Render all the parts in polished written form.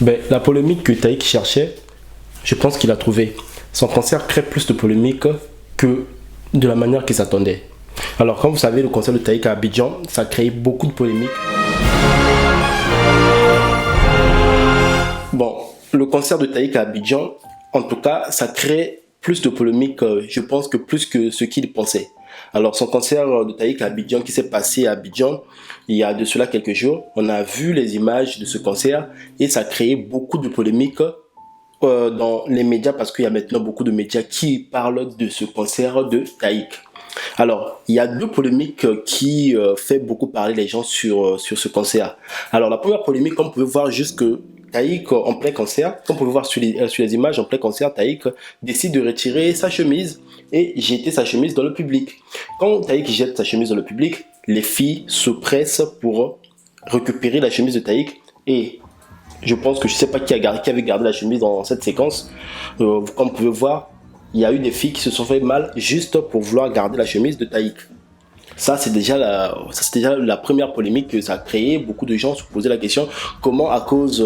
Ben, la polémique que Taïk cherchait, je pense qu'il a trouvé. Son concert crée plus de polémique que de la manière qu'il s'attendait. Alors, comme vous savez, le concert de Taïk à Abidjan, ça a créé beaucoup de polémiques. Bon, le concert de Taïk à Abidjan, en tout cas, ça crée plus de polémiques, je pense, que plus que ce qu'il pensait. Alors, son concert de Taïk à Abidjan qui s'est passé à Abidjan, il y a de cela quelques jours, on a vu les images de ce concert et ça a créé beaucoup de polémiques dans les médias parce qu'il y a maintenant beaucoup de médias qui parlent de ce concert de Taïk. Alors, il y a deux polémiques qui fait beaucoup parler les gens sur ce concert. Alors, la première polémique, comme vous pouvez voir jusque Taïk en plein concert, comme vous pouvez voir sur les images en plein concert, Taïk décide de retirer sa chemise et jeter sa chemise dans le public. Quand Taïk jette sa chemise dans le public, les filles se pressent pour récupérer la chemise de Taïk et je pense que je ne sais pas qui avait gardé la chemise dans cette séquence. Comme vous pouvez voir, il y a eu des filles qui se sont fait mal juste pour vouloir garder la chemise de Taïk. Ça, c'est déjà la première polémique que ça a créé. Beaucoup de gens se posaient la question comment, à cause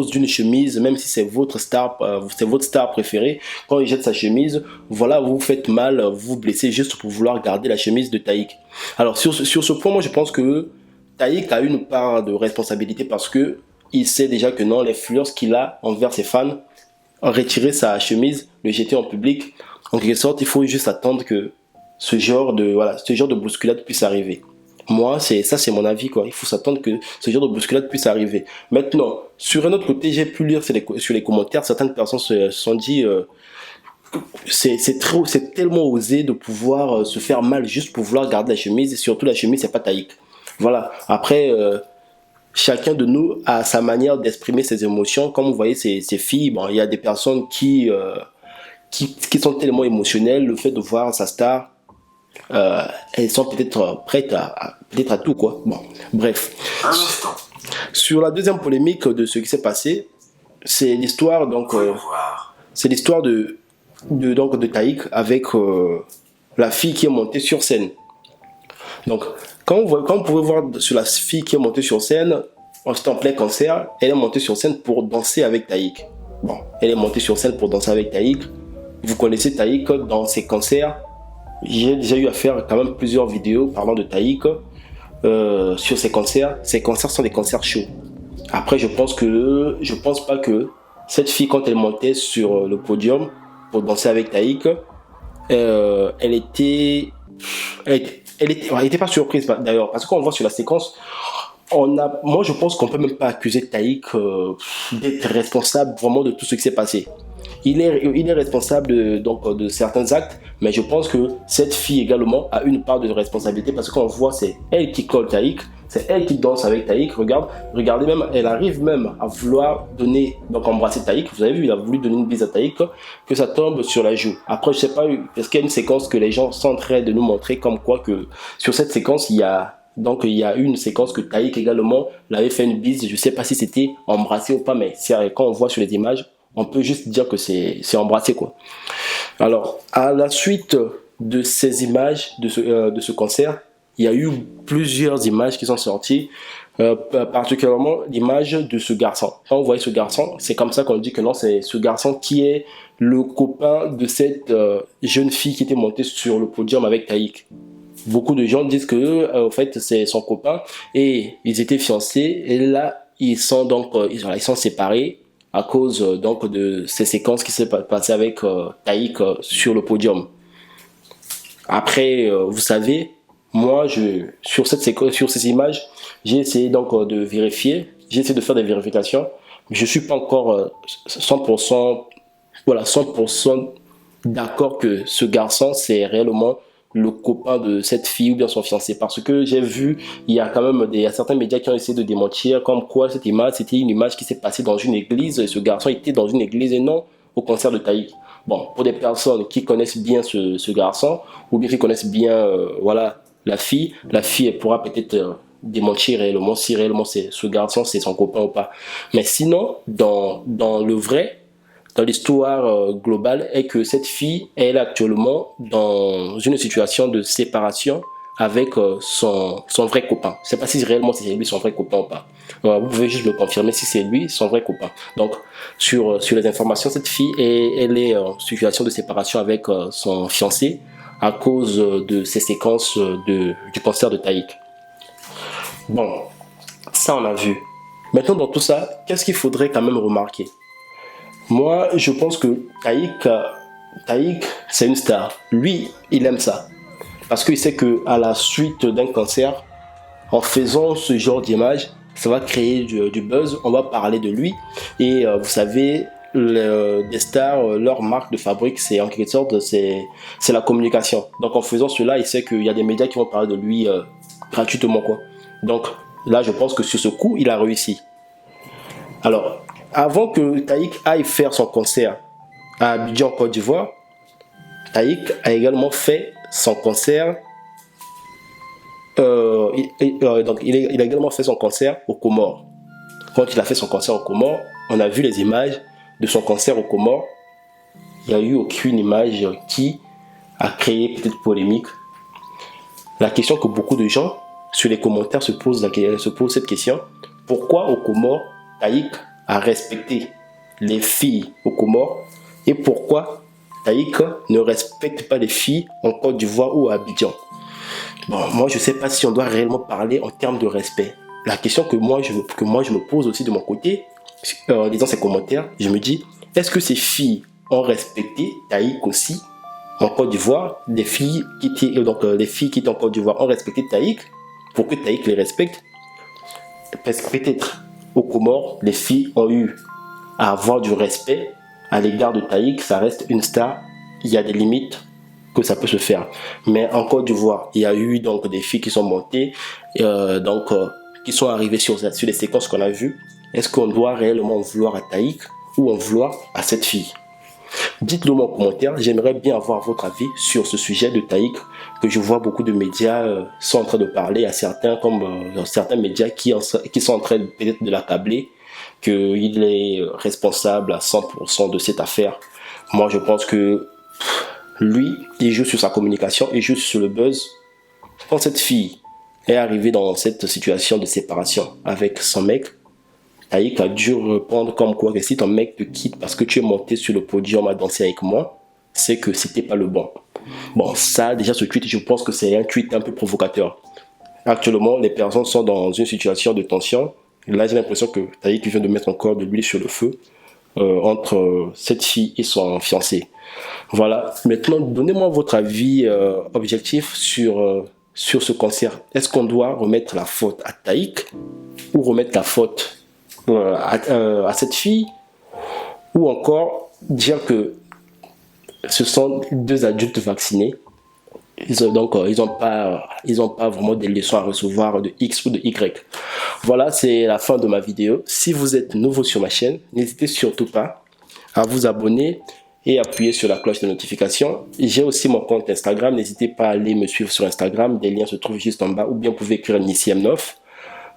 d'une chemise, même si c'est votre star préférée, quand il jette sa chemise, voilà, vous vous faites mal, vous vous blessez juste pour vouloir garder la chemise de Taïk. Alors, sur ce point, moi, je pense que Taïk a une part de responsabilité parce que il sait déjà que non, l'influence qu'il a envers ses fans, retirer sa chemise, le jeter en public, en quelque sorte, il faut juste attendre que ce genre de bousculade puisse arriver. Moi, c'est mon avis, quoi. Il faut s'attendre que ce genre de bousculade puisse arriver. Maintenant, sur un autre côté, j'ai pu lire sur les commentaires, certaines personnes se sont dit c'est tellement osé de pouvoir se faire mal juste pour vouloir garder la chemise, et surtout la chemise, c'est pas Taïk. Voilà. Après, chacun de nous a sa manière d'exprimer ses émotions. Comme vous voyez, ces filles, bon, il y a des personnes qui sont tellement émotionnelles. Le fait de voir sa star, elles sont peut-être prêtes peut-être à tout, quoi. Bon, bref. Sur la deuxième polémique de ce qui s'est passé, c'est l'histoire de Taïk avec la fille qui est montée sur scène. Donc, quand vous pouvez voir sur la fille qui est montée sur scène, c'était en plein concert, elle est montée sur scène pour danser avec Taïk. Bon, elle est montée sur scène pour danser avec Taïk. Vous connaissez Taïk dans ses concerts. J'ai déjà eu à faire quand même plusieurs vidéos parlant de Taïk sur ses concerts. Ses concerts sont des concerts chauds. Après, je pense pas que cette fille, quand elle montait sur le podium pour danser avec Taïk, elle était pas surprise d'ailleurs, parce qu'on voit sur la séquence, moi je pense qu'on peut même pas accuser Taïk d'être responsable vraiment de tout ce qui s'est passé. Il est responsable de certains actes, mais je pense que cette fille également a une part de responsabilité parce qu'on voit c'est elle qui colle Taïk, c'est elle qui danse avec Taïk. Regardez même, elle arrive même à vouloir embrasser Taïk. Vous avez vu, il a voulu donner une bise à Taïk, que ça tombe sur la joue. Après, je sais pas, est-ce qu'il y a une séquence que les gens sont en train de nous montrer comme quoi que sur cette séquence, il y a une séquence que Taïk également l'avait fait une bise. Je sais pas si c'était embrassé ou pas, mais quand on voit sur les images, on peut juste dire que c'est embrassé, quoi. Alors, à la suite de ces images, de ce concert, il y a eu plusieurs images qui sont sorties, particulièrement l'image de ce garçon. Quand vous voyez ce garçon, c'est comme ça qu'on dit que non, c'est ce garçon qui est le copain de cette jeune fille qui était montée sur le podium avec Taïk. Beaucoup de gens disent que en fait, c'est son copain et ils étaient fiancés et là, ils sont séparés à cause de ces séquences qui s'est passées avec Taïk sur le podium. Après, vous savez, moi, sur ces images, j'ai essayé de vérifier, j'ai essayé de faire des vérifications, mais je suis pas encore 100% d'accord que ce garçon c'est réellement le copain de cette fille ou bien son fiancé, parce que j'ai vu, il y a quand même certains médias qui ont essayé de démentir comme quoi cette image, c'était une image qui s'est passée dans une église et ce garçon était dans une église et non au concert de Taïk. Bon, pour des personnes qui connaissent bien ce garçon ou bien qui connaissent bien la fille elle pourra peut-être démentir réellement si réellement ce garçon c'est son copain ou pas. Mais sinon, dans le vrai, dans l'histoire globale, est que cette fille elle est actuellement dans une situation de séparation avec son vrai copain. Je ne sais pas si réellement c'est lui son vrai copain ou pas. Vous pouvez juste me confirmer si c'est lui son vrai copain. Donc, sur les informations, cette fille, elle est en situation de séparation avec son fiancé à cause de ces séquences du cancer de Taïk. Bon, ça on a vu. Maintenant, dans tout ça, qu'est-ce qu'il faudrait quand même remarquer? Moi, je pense que Taïk, c'est une star. Lui, il aime ça. Parce qu'il sait qu'à la suite d'un cancer, en faisant ce genre d'image, ça va créer du buzz, on va parler de lui. Et vous savez, des stars, leur marque de fabrique, c'est en quelque sorte, c'est la communication. Donc en faisant cela, il sait qu'il y a des médias qui vont parler de lui gratuitement, quoi. Donc là, je pense que sur ce coup, il a réussi. Alors, avant que Taïk aille faire son concert à Abidjan, Côte d'Ivoire, Taïk a également fait son concert. Donc il a également fait son concert aux Comores. Quand il a fait son concert aux Comores, on a vu les images de son concert aux Comores. Il n'y a eu aucune image qui a créé peut-être polémique. La question que beaucoup de gens sur les commentaires se posent cette question: pourquoi aux Comores Taïk a respecté les filles aux Comores et pourquoi Taïk ne respecte pas les filles en Côte d'Ivoire ou à Abidjan? Bon, moi je ne sais pas si on doit réellement parler en termes de respect. La question que moi je me pose aussi de mon côté, en lisant ces commentaires, je me dis, est-ce que ces filles ont respecté Taïk aussi en Côte d'Ivoire? Les filles qui étaient en Côte d'Ivoire ont respecté Taïk pour que Taïk les respecte? Parce que peut-être aux Comores, les filles ont eu à avoir du respect à l'égard de Taïk. Ça reste une star, il y a des limites que ça peut se faire. Mais en Côte d'Ivoire, il y a eu donc des filles qui sont montées, qui sont arrivées sur les séquences qu'on a vues. Est-ce qu'on doit réellement en vouloir à Taïk ou en vouloir à cette fille? Dites-le moi en commentaire, j'aimerais bien avoir votre avis sur ce sujet de Taïk, que je vois beaucoup de médias sont en train de parler à certains, comme certains médias qui sont en train peut-être de l'accabler, qu'il est responsable à 100% de cette affaire. Moi je pense que lui, il joue sur sa communication, il joue sur le buzz. Quand cette fille est arrivée dans cette situation de séparation avec son mec, Taïk a dû répondre comme quoi que si ton mec te quitte parce que tu es monté sur le podium à danser avec moi, c'est que c'était pas le bon. Bon, ça, déjà ce tweet, je pense que c'est un tweet un peu provocateur. Actuellement, les personnes sont dans une situation de tension. Là, j'ai l'impression que Taïk vient de mettre encore de l'huile sur le feu entre cette fille et son fiancé. Voilà, maintenant donnez-moi votre avis objectif sur ce concert. Est-ce qu'on doit remettre la faute à Taïk ou remettre la faute à cette fille, ou encore dire que ce sont deux adultes vaccinés, ils n'ont pas vraiment des leçons à recevoir de X ou de Y. Voilà, c'est la fin de ma vidéo. Si vous êtes nouveau sur ma chaîne, n'hésitez surtout pas à vous abonner et appuyer sur la cloche de notification. J'ai aussi mon compte Instagram, n'hésitez pas à aller me suivre sur Instagram, des liens se trouvent juste en bas, ou bien vous pouvez écrire Nissi M9.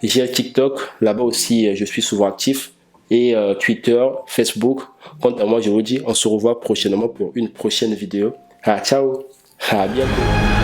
J'ai TikTok, là-bas aussi je suis souvent actif, et Twitter, Facebook. Quant à moi, je vous dis, on se revoit prochainement pour une prochaine vidéo. Ciao, à bientôt.